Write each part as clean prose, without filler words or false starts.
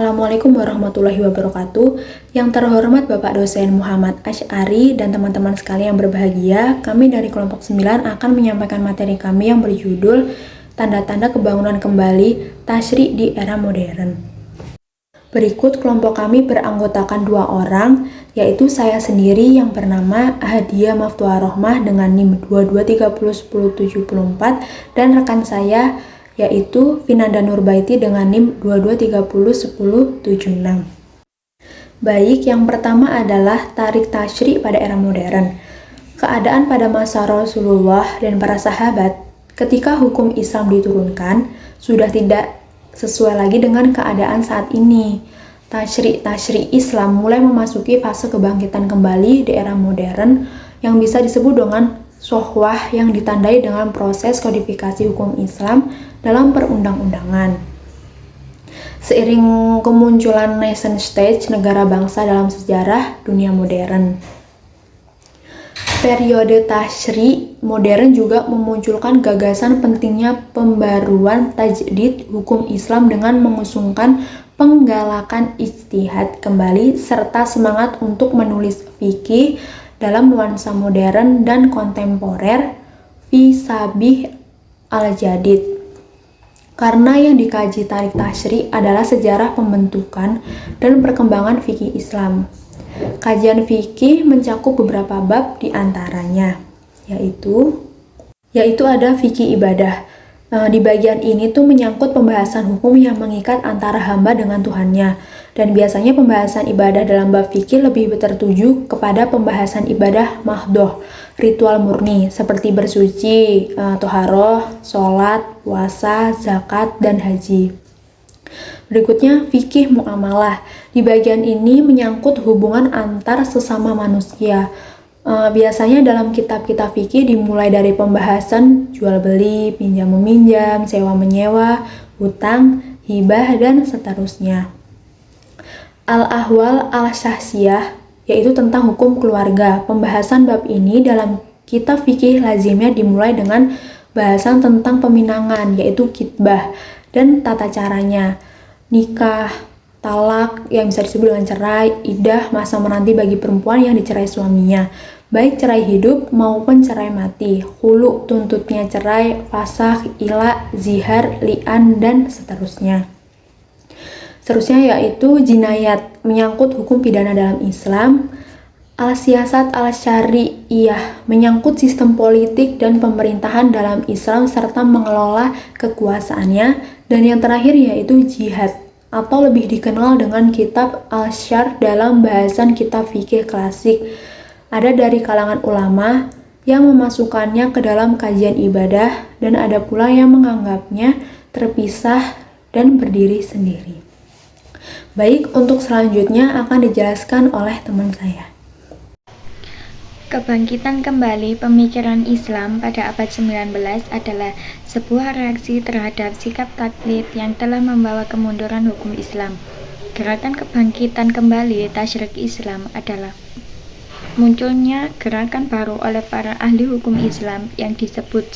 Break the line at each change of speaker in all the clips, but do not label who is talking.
Assalamualaikum warahmatullahi wabarakatuh. Yang terhormat Bapak dosen Muhammad Asy'ari dan teman-teman sekalian yang berbahagia, kami dari kelompok 9 akan menyampaikan materi kami yang berjudul Tanda-tanda kebangunan kembali Tasyri' di era modern. Berikut kelompok kami beranggotakan 2 orang, yaitu saya sendiri yang bernama Hadiah Maftuhah Rohmah dengan NIM 22301074 dan rekan saya yaitu Vinanda Nurbaiti dengan NIM 22301076. Baik, yang pertama adalah tarik tasyri' pada era modern. Keadaan pada masa Rasulullah dan para sahabat ketika hukum Islam diturunkan sudah tidak sesuai lagi dengan keadaan saat ini. Tasyri' Islam mulai memasuki fase kebangkitan kembali di era modern yang bisa disebut dengan sohwah yang ditandai dengan proses kodifikasi hukum Islam dalam perundang-undangan. Seiring kemunculan nation state negara bangsa dalam sejarah dunia modern, periode tasyri' modern juga memunculkan gagasan pentingnya pembaruan tajdid hukum Islam dengan mengusungkan penggalakan ijtihad kembali serta semangat untuk menulis fikih dalam nuansa modern dan kontemporer fi-sabih al-jadid. Karena yang dikaji tarik tasyri' adalah sejarah pembentukan dan perkembangan fikih Islam. Kajian fikih mencakup beberapa bab di antaranya, yaitu ada fikih ibadah. Di bagian ini tuh menyangkut pembahasan hukum yang mengikat antara hamba dengan Tuhannya. Dan biasanya pembahasan ibadah dalam bab fikih lebih tertuju kepada pembahasan ibadah mahdoh, ritual murni, seperti bersuci, toharoh, sholat, puasa, zakat, dan haji. Berikutnya, fikih muamalah. Di bagian ini menyangkut hubungan antar sesama manusia. Biasanya dalam kitab-kitab fikih dimulai dari pembahasan jual beli, pinjam meminjam, sewa menyewa, hutang, hibah, dan seterusnya. Al-ahwal al-syahsiyah, yaitu tentang hukum keluarga. Pembahasan bab ini dalam kitab fikih lazimnya dimulai dengan bahasan tentang peminangan, yaitu khitbah, dan tata caranya. Nikah, talak yang bisa disebut dengan cerai, iddah, masa menanti bagi perempuan yang dicerai suaminya, baik cerai hidup maupun cerai mati, khulu, tuntutnya cerai, fasakh, ila, zihar, li'an, dan seterusnya. Seterusnya yaitu jinayat, menyangkut hukum pidana dalam Islam, al-siyasat al-syari'iyah, menyangkut sistem politik dan pemerintahan dalam Islam serta mengelola kekuasaannya, dan yang terakhir yaitu jihad, atau lebih dikenal dengan kitab al-syar dalam bahasan kitab fikih klasik. Ada dari kalangan ulama yang memasukkannya ke dalam kajian ibadah dan ada pula yang menganggapnya terpisah dan berdiri sendiri. Baik, untuk selanjutnya akan dijelaskan oleh teman saya.
Kebangkitan kembali pemikiran Islam pada abad 19 adalah sebuah reaksi terhadap sikap taklid yang telah membawa kemunduran hukum Islam. Gerakan kebangkitan kembali tasyrik Islam adalah munculnya gerakan baru oleh para ahli hukum Islam yang disebut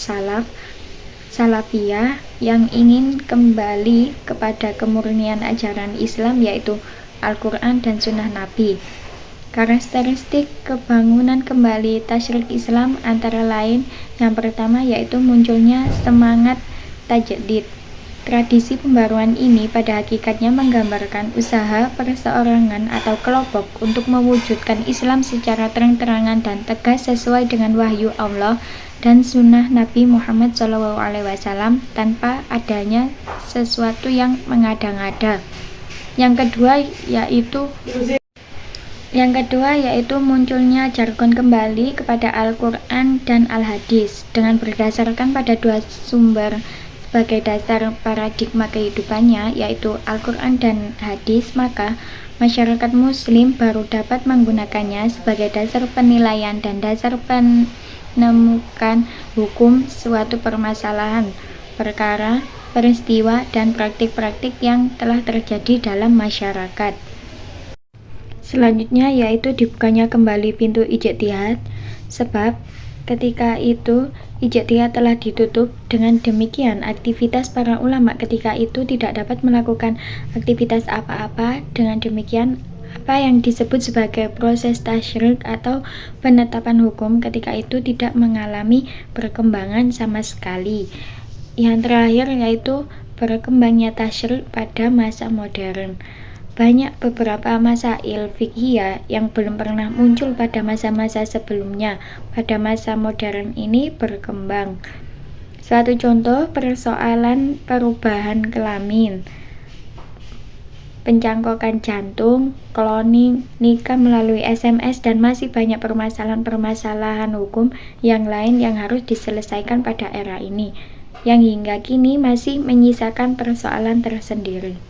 Salafiyah yang ingin kembali kepada kemurnian ajaran Islam yaitu Al-Quran dan Sunnah Nabi. Karakteristik kebangunan kembali tasyrik Islam antara lain yang pertama yaitu munculnya semangat tajdid. Tradisi pembaruan ini pada hakikatnya menggambarkan usaha perseorangan atau kelompok untuk mewujudkan Islam secara terang-terangan dan tegas sesuai dengan wahyu Allah dan sunnah Nabi Muhammad SAW tanpa adanya sesuatu yang mengada-ngada. Yang kedua yaitu munculnya jargon kembali kepada Al-Quran dan Al-Hadis dengan berdasarkan pada dua sumber sebagai dasar paradigma kehidupannya yaitu Al-Quran dan Hadis, maka masyarakat muslim baru dapat menggunakannya sebagai dasar penilaian dan dasar penemukan hukum suatu permasalahan, perkara, peristiwa, dan praktik-praktik yang telah terjadi dalam masyarakat. Selanjutnya yaitu dibukanya kembali pintu ijtihad, sebab ketika itu ijtihad telah ditutup. Dengan demikian, aktivitas para ulama ketika itu tidak dapat melakukan aktivitas apa-apa. Dengan demikian, apa yang disebut sebagai proses tasyrik atau penetapan hukum ketika itu tidak mengalami perkembangan sama sekali. Yang terakhir yaitu berkembangnya tasyrik pada masa modern. Banyak beberapa masail fiqhiyah yang belum pernah muncul pada masa-masa sebelumnya pada masa modern ini berkembang. Suatu contoh, persoalan perubahan kelamin, pencangkokan jantung, cloning, nikah melalui SMS, dan masih banyak permasalahan-permasalahan hukum yang lain yang harus diselesaikan pada era ini, yang hingga kini masih menyisakan persoalan tersendiri.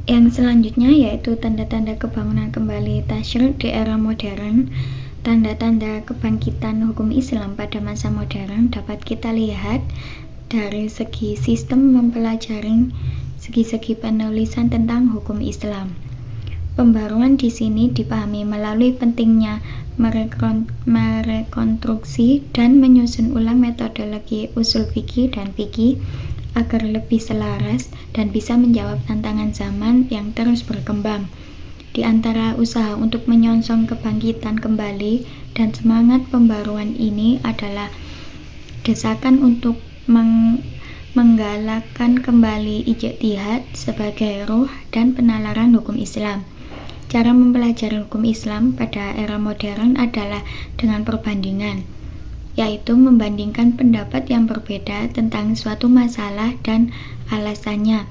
Yang selanjutnya yaitu tanda-tanda kebangunan kembali tasyrik di era modern. Tanda-tanda kebangkitan hukum Islam pada masa modern dapat kita lihat dari segi sistem mempelajari segi-segi penulisan tentang hukum Islam. Pembaruan di sini dipahami melalui pentingnya merekonstruksi dan menyusun ulang metodologi usul fikih dan fikih agar lebih selaras dan bisa menjawab tantangan zaman yang terus berkembang. Di antara usaha untuk menyongsong kebangkitan kembali dan semangat pembaruan ini adalah desakan untuk menggalakkan kembali ijtihad sebagai ruh dan penalaran hukum Islam. Cara mempelajari hukum Islam pada era modern adalah dengan perbandingan, yaitu membandingkan pendapat yang berbeda tentang suatu masalah dan alasannya,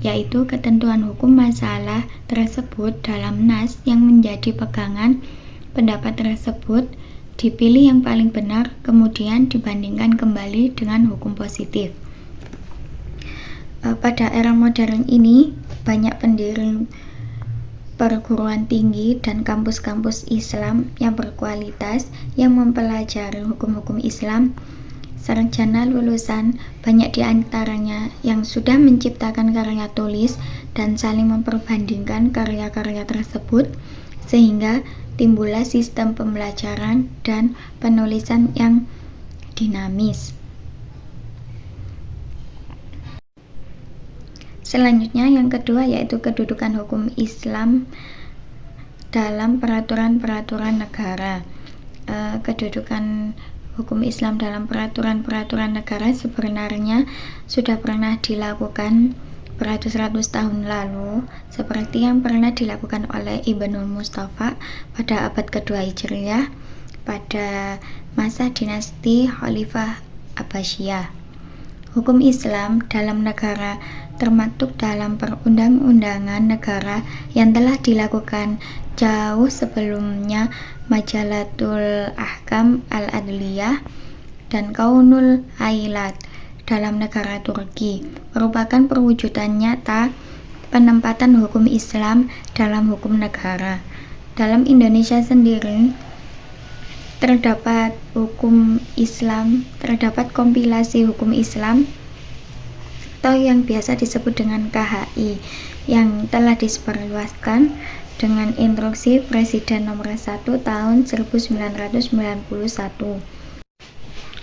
yaitu ketentuan hukum masalah tersebut dalam nas yang menjadi pegangan pendapat tersebut, dipilih yang paling benar, kemudian dibandingkan kembali dengan hukum positif. Pada era modern ini, banyak pendiri perguruan tinggi dan kampus-kampus Islam yang berkualitas yang mempelajari hukum-hukum Islam. Sarjana lulusan banyak di antaranya yang sudah menciptakan karya tulis dan saling memperbandingkan karya-karya tersebut, sehingga timbullah sistem pembelajaran dan penulisan yang dinamis. Selanjutnya yang kedua yaitu kedudukan hukum Islam dalam peraturan-peraturan negara. Kedudukan hukum Islam dalam peraturan-peraturan negara sebenarnya sudah pernah dilakukan beratus-ratus tahun lalu, seperti yang pernah dilakukan oleh Ibnul Mustafa pada abad kedua Hijriah pada masa dinasti Khalifah Abbasiyah. Hukum Islam dalam negara termaktub dalam perundang-undangan negara yang telah dilakukan jauh sebelumnya Majalatul Ahkam Al-Adliyah dan Kaunul Ailat dalam negara Turki, merupakan perwujudan nyata penempatan hukum Islam dalam hukum negara. Dalam Indonesia sendiri terdapat kompilasi hukum Islam atau yang biasa disebut dengan KHI yang telah disebarluaskan dengan Instruksi Presiden nomor 1 tahun 1991.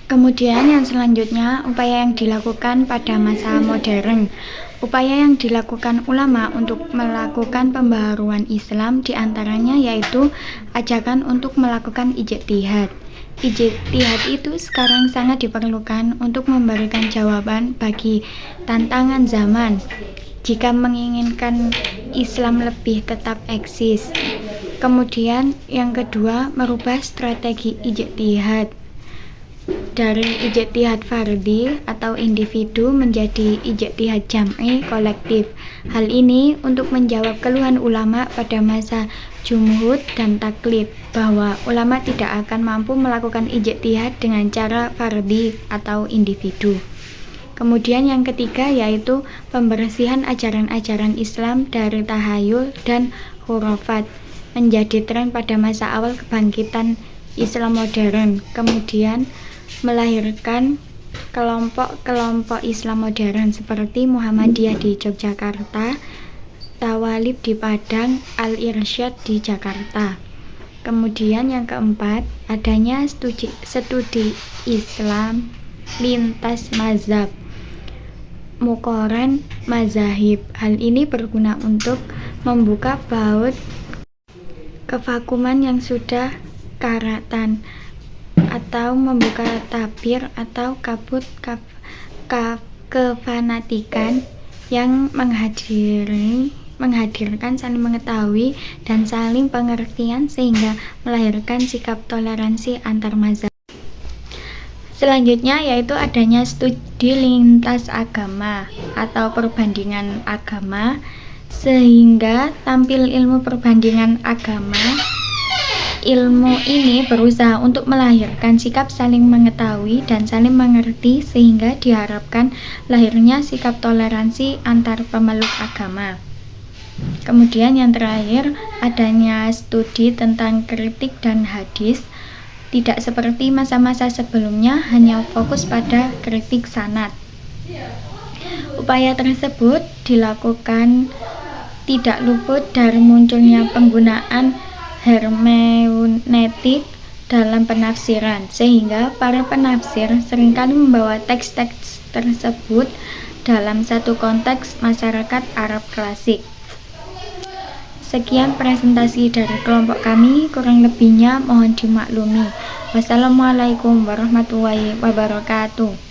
Kemudian yang selanjutnya, upaya yang dilakukan pada masa modern. Upaya yang dilakukan ulama untuk melakukan pembaharuan Islam diantaranya yaitu ajakan untuk melakukan ijtihad. Ijtihad itu sekarang sangat diperlukan untuk memberikan jawaban bagi tantangan zaman jika menginginkan Islam lebih tetap eksis. Kemudian yang kedua, merubah strategi ijtihad dari ijtihad fardhi atau individu menjadi ijtihad jam'i kolektif. Hal ini untuk menjawab keluhan ulama pada masa jumhud dan taklid bahwa ulama tidak akan mampu melakukan ijtihad dengan cara fardhi atau individu. Kemudian yang ketiga yaitu pembersihan ajaran-ajaran Islam dari tahayul dan khurafat menjadi tren pada masa awal kebangkitan Islam modern. Kemudian melahirkan kelompok-kelompok Islam modern seperti Muhammadiyah di Yogyakarta, Tawalib di Padang, Al-Irsyad di Jakarta. Kemudian yang keempat, adanya studi Islam lintas mazhab, muqaran mazahib. Hal ini berguna untuk membuka baut kevakuman yang sudah karatan, atau membuka tabir atau kabut kefanatikan yang menghadirkan saling mengetahui dan saling pengertian sehingga melahirkan sikap toleransi antar mazhab. Selanjutnya yaitu adanya studi lintas agama atau perbandingan agama, sehingga tampil ilmu perbandingan agama. Ilmu ini berusaha untuk melahirkan sikap saling mengetahui dan saling mengerti sehingga diharapkan lahirnya sikap toleransi antar pemeluk agama. Kemudian yang terakhir, adanya studi tentang kritik dan hadis. Tidak seperti masa-masa sebelumnya hanya fokus pada kritik sanad. Upaya tersebut dilakukan tidak luput dari munculnya penggunaan hermeneutik dalam penafsiran, sehingga para penafsir seringkali membawa teks-teks tersebut dalam satu konteks masyarakat Arab klasik. Sekian presentasi dari kelompok kami, kurang lebihnya mohon dimaklumi. Wassalamualaikum warahmatullahi wabarakatuh.